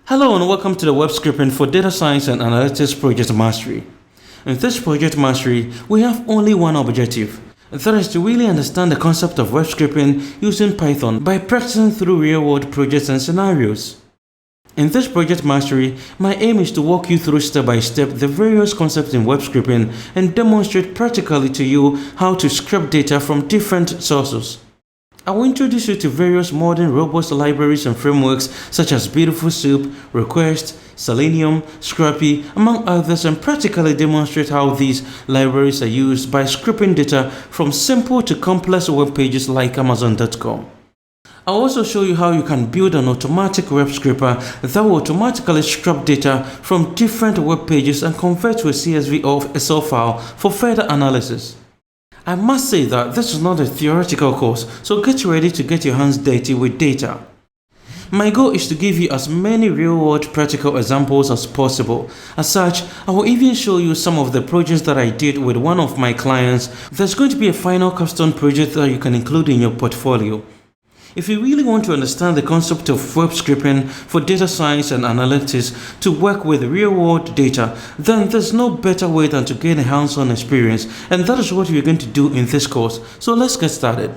Hello and welcome to the web scripting for data science and analytics project mastery. In this project mastery, we have only one objective. That is to really understand the concept of web scripting using Python by practicing through real-world projects and scenarios. In this project mastery, my aim is to walk you through step by step the various concepts in web scripting and demonstrate practically to you how to scrape data from different sources. I will introduce you to various modern robust libraries and frameworks such as Beautiful Soup, Request, Selenium, Scrappy, among others, and practically demonstrate how these libraries are used by scraping data from simple to complex web pages like Amazon.com. I'll also show you how you can build an automatic web scraper that will automatically scrape data from different web pages and convert to a CSV or Excel file for further analysis. I must say that this is not a theoretical course, so get ready to get your hands dirty with data. My goal is to give you as many real-world practical examples as possible. As such, I will even show you some of the projects that I did with one of my clients. There's going to be a final custom project that you can include in your portfolio. If you really want to understand the concept of web scraping for data science and analytics to work with real-world data, then there's no better way than to gain a hands-on experience, and that is what we're going to do in this course. So let's get started.